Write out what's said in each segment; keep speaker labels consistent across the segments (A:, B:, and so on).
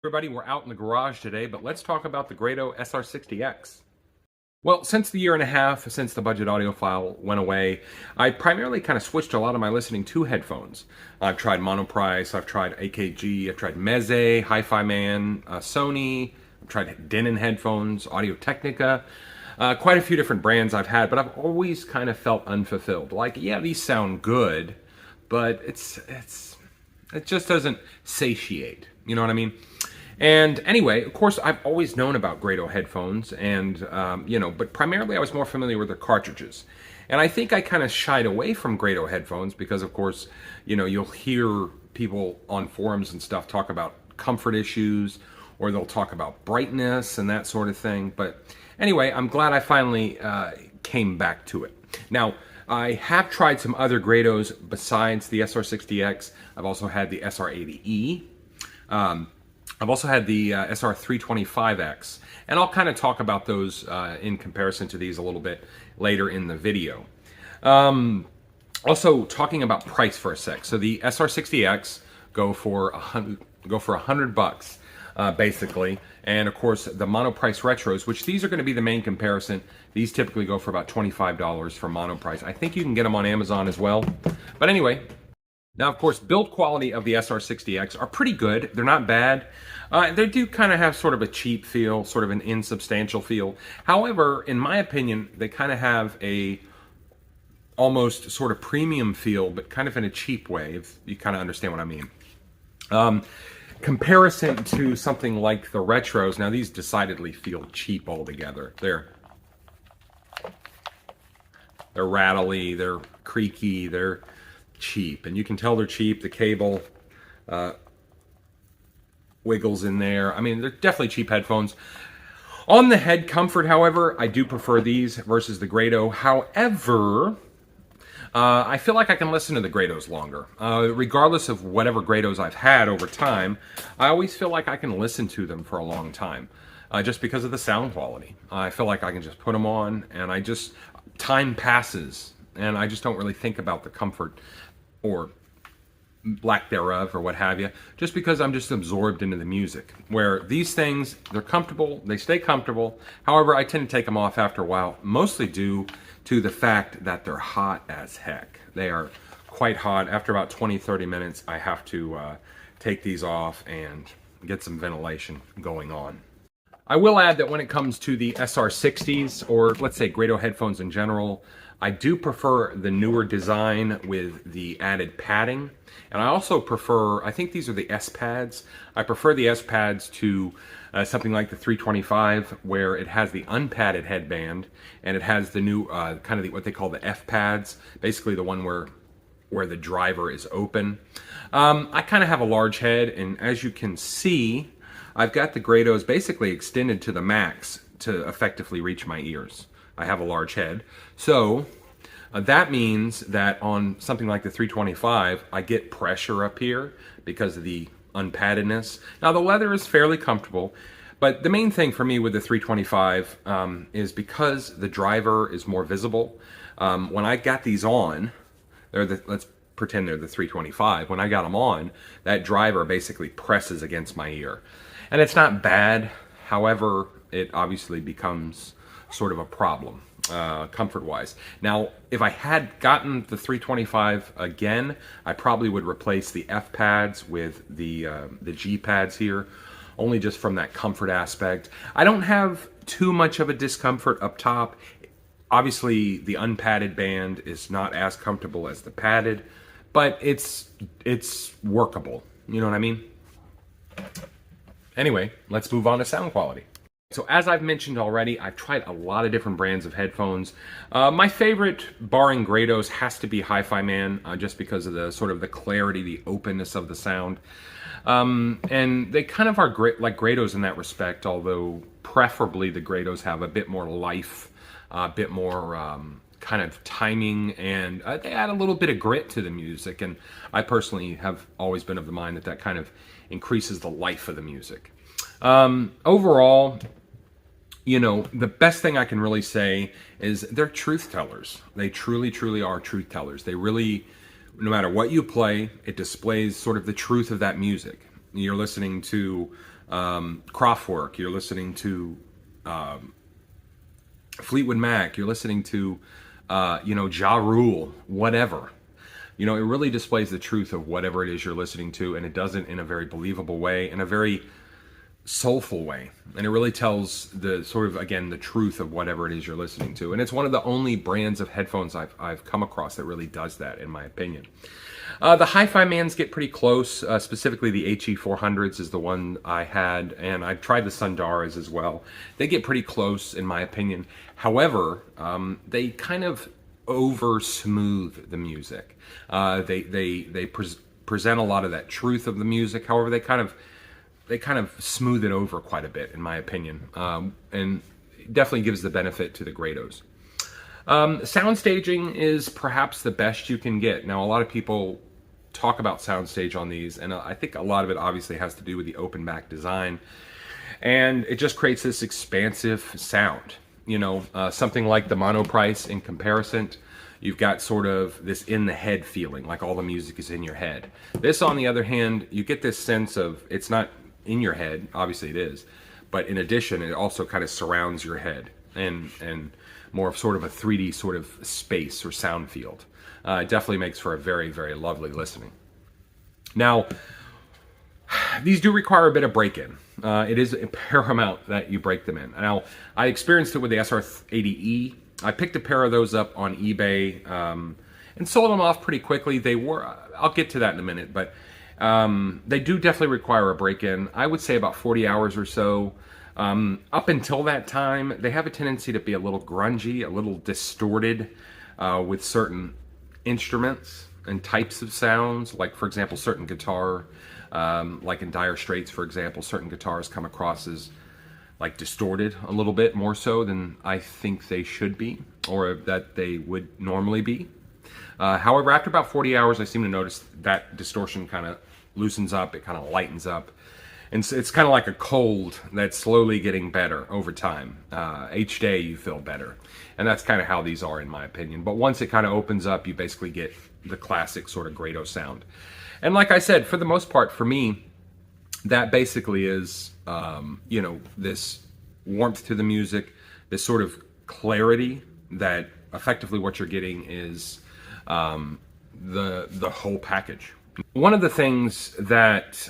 A: Everybody, we're out in the garage today, but let's talk about the Grado SR60X. Well, since the year and a half since the budget audiophile went away, I primarily kind of switched a lot of my listening to headphones. I've tried Monoprice, I've tried AKG, I've tried Meze, Hi-Fi Man, Sony, I've tried Denon headphones, Audio-Technica, quite a few different brands I've had, but I've always kind of felt unfulfilled. Like, yeah, these sound good, but it just doesn't satiate. You know what I mean? And anyway, of course, I've always known about Grado headphones, and but primarily I was more familiar with their cartridges. And I think I kind of shied away from Grado headphones because, of course, you'll hear people on forums and stuff talk about comfort issues, or they'll talk about brightness and that sort of thing. But anyway, I'm glad I finally came back to it. Now, I have tried some other Grados besides the SR60X. I've also had the SR80E. I've also had the SR325X, and I'll kind of talk about those in comparison to these a little bit later in the video. Also, talking about price for a sec. So the SR60X go for $100, basically, and of course the Monoprice Retros, which these are going to be the main comparison. These typically go for about $25 for Monoprice. I think you can get them on Amazon as well. But anyway. Now, of course, build quality of the SR60X are pretty good. They're not bad. They do kind of have sort of a cheap feel, sort of an insubstantial feel. However, in my opinion, they kind of have a almost sort of premium feel, but kind of in a cheap way, if you kind of understand what I mean. Comparison to something like the Retros, now these decidedly feel cheap altogether. They're rattly, they're creaky, they're cheap, and you can tell they're cheap. The cable wiggles in there. I mean, they're definitely cheap headphones. On the head comfort, however, I do prefer these versus the Grado. However, I feel like I can listen to the Grados longer. Regardless of whatever Grados I've had over time, I always feel like I can listen to them for a long time, just because of the sound quality. I feel like I can just put them on, and time passes, and I just don't really think about the comfort or lack thereof or what have you, just because I'm just absorbed into the music. Where these things, they're comfortable, they stay comfortable. However, I tend to take them off after a while, mostly due to the fact that they're hot as heck. They are quite hot. After about 20-30 minutes, I have to take these off and get some ventilation going on. I will add that when it comes to the SR60s, or let's say Grado headphones in general, I do prefer the newer design with the added padding. And I also prefer, I think these are the S-pads. I prefer the S-pads to something like the 325, where it has the unpadded headband, and it has the new, what they call the F-pads, basically the one where the driver is open. I kind of have a large head, and as you can see, I've got the Grados basically extended to the max to effectively reach my ears. I have a large head. So that means that on something like the 325, I get pressure up here because of the unpaddedness. Now the leather is fairly comfortable, but the main thing for me with the 325 is because the driver is more visible. When I got these on, let's pretend they're the 325. When I got them on, that driver basically presses against my ear. And it's not bad, however, it obviously becomes sort of a problem, comfort-wise. Now, if I had gotten the 325 again, I probably would replace the F-pads with the G-pads here, only just from that comfort aspect. I don't have too much of a discomfort up top. Obviously, the unpadded band is not as comfortable as the padded, but it's workable. You know what I mean? Anyway, let's move on to sound quality. So as I've mentioned already, I've tried a lot of different brands of headphones. My favorite, barring Grados, has to be Hi-Fi Man, just because of the sort of the clarity, the openness of the sound. And they kind of are great, like Grados in that respect, although preferably the Grados have a bit more life, a bit more kind of timing, and they add a little bit of grit to the music. And I personally have always been of the mind that that kind of increases the life of the music. Overall, the best thing I can really say is they're truth tellers. They truly, truly are truth tellers. They really, no matter what you play, it displays sort of the truth of that music. You're listening to Kraftwerk, you're listening to Fleetwood Mac, you're listening to, Ja Rule, whatever. It really displays the truth of whatever it is you're listening to, and it does it in a very believable way, in a very soulful way. And it really tells the sort of, again, the truth of whatever it is you're listening to. And it's one of the only brands of headphones I've come across that really does that, in my opinion. The hi-fi mans get pretty close. Specifically, the HE400s is the one I had, and I've tried the Sundaras as well. They get pretty close, in my opinion. However, they kind of over-smooth the music. They present a lot of that truth of the music. However, they kind of smooth it over quite a bit, in my opinion, and definitely gives the benefit to the Grados. Sound staging is perhaps the best you can get. Now, a lot of people talk about soundstage on these, and I think a lot of it obviously has to do with the open back design, and it just creates this expansive sound. Something like the Monoprice in comparison, you've got sort of this in the head feeling, like all the music is in your head. This, on the other hand, you get this sense of it's not in your head, obviously it is, but in addition, it also kind of surrounds your head and more of sort of a 3D sort of space or sound field. It definitely makes for a very, very lovely listening. Now, these do require a bit of break-in. It is paramount that you break them in. Now, I experienced it with the SR80E. I picked a pair of those up on eBay and sold them off pretty quickly. I'll get to that in a minute, but they do definitely require a break-in. I would say about 40 hours or so. Up until that time, they have a tendency to be a little grungy, a little distorted with certain instruments and types of sounds. Like, for example, certain guitar, like in Dire Straits, for example, certain guitars come across as like distorted a little bit more so than I think they should be, or that they would normally be. However, after about 40 hours, I seem to notice that distortion kind of loosens up, it kind of lightens up. And so it's kind of like a cold that's slowly getting better over time. Each day you feel better. And that's kind of how these are, in my opinion. But once it kind of opens up, you basically get the classic sort of Grado sound. And like I said, for the most part, for me, that basically is, this warmth to the music, this sort of clarity that effectively what you're getting is the whole package. One of the things that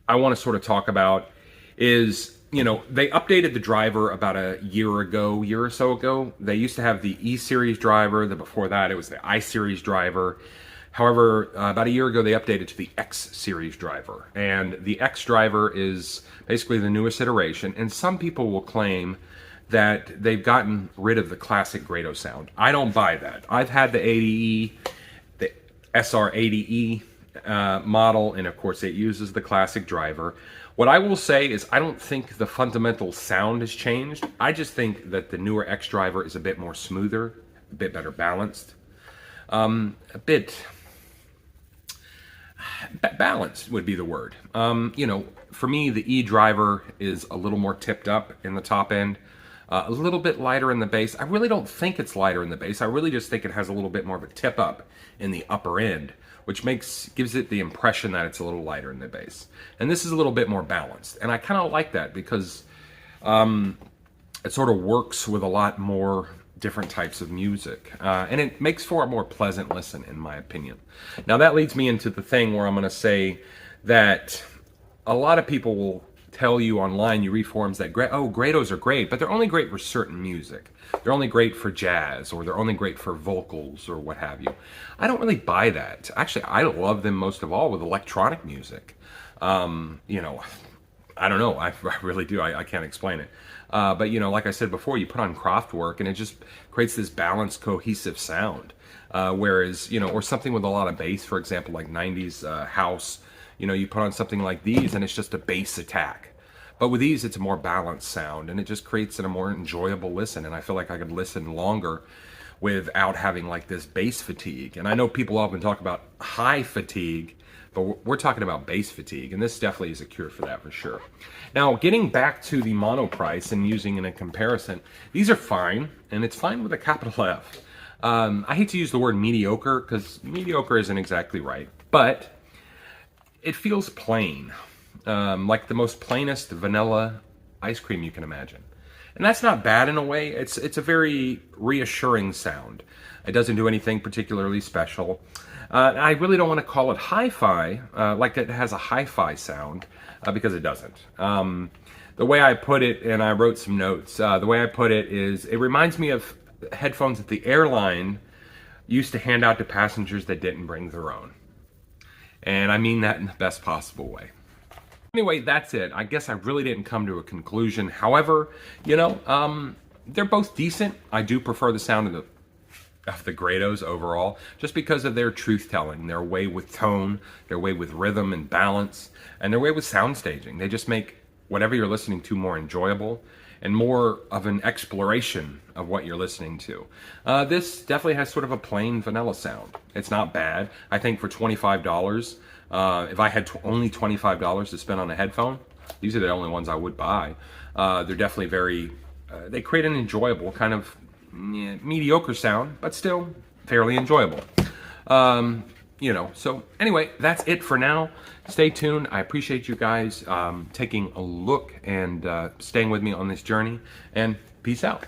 A: I want to sort of talk about is, they updated the driver about a year or so ago. They used to have the E-Series driver. Before that, it was the I-Series driver. However, about a year ago, they updated to the X-Series driver. And the X driver is basically the newest iteration. And some people will claim that they've gotten rid of the classic Grado sound. I don't buy that. I've had the 80E, the SR80E model, and of course it uses the classic driver. What I will say is I don't think the fundamental sound has changed. I just think that the newer X driver is a bit more smoother, a bit better balanced. Balanced would be the word. For me, the E driver is a little more tipped up in the top end, a little bit lighter in the bass. I really don't think it's lighter in the bass. I really just think it has a little bit more of a tip up in the upper end, which gives it the impression that it's a little lighter in the bass. And this is a little bit more balanced. And I kind of like that because it sort of works with a lot more different types of music. And it makes for a more pleasant listen, in my opinion. Now that leads me into the thing where I'm going to say that a lot of people will tell you online, you read forums that, Grados are great, but they're only great for certain music. They're only great for jazz, or they're only great for vocals, or what have you. I don't really buy that. Actually, I love them most of all with electronic music. I don't know. I really do. I can't explain it. But, like I said before, you put on Kraftwerk, and it just creates this balanced, cohesive sound. Whereas, or something with a lot of bass, for example, like 90s house, you put on something like these, and it's just a bass attack. But with these, it's a more balanced sound, and it just creates a more enjoyable listen. And I feel like I could listen longer without having like this bass fatigue. And I know people often talk about high fatigue, but we're talking about bass fatigue, and this definitely is a cure for that for sure. Now, getting back to the Monoprice and using in a comparison, these are fine, and it's fine with a capital F. I hate to use the word mediocre, because mediocre isn't exactly right, but it feels plain. like the most plainest vanilla ice cream you can imagine. And that's not bad in a way. It's a very reassuring sound. It doesn't do anything particularly special. I really don't want to call it hi-fi, like it has a hi-fi sound, because it doesn't. The way I put it, and I wrote some notes, the way I put it is, it reminds me of headphones that the airline used to hand out to passengers that didn't bring their own. And I mean that in the best possible way. Anyway, that's it. I guess I really didn't come to a conclusion. However, you know, they're both decent. I do prefer the sound of the Grados overall, just because of their truth-telling, their way with tone, their way with rhythm and balance, and their way with sound staging. They just make whatever you're listening to more enjoyable and more of an exploration of what you're listening to. This definitely has sort of a plain vanilla sound. It's not bad. I think for $25, if I had only $25 to spend on a headphone, these are the only ones I would buy. They're definitely very, they create an enjoyable kind of mediocre sound, but still fairly enjoyable. You know, so anyway, that's it for now. Stay tuned. I appreciate you guys taking a look and staying with me on this journey, and peace out.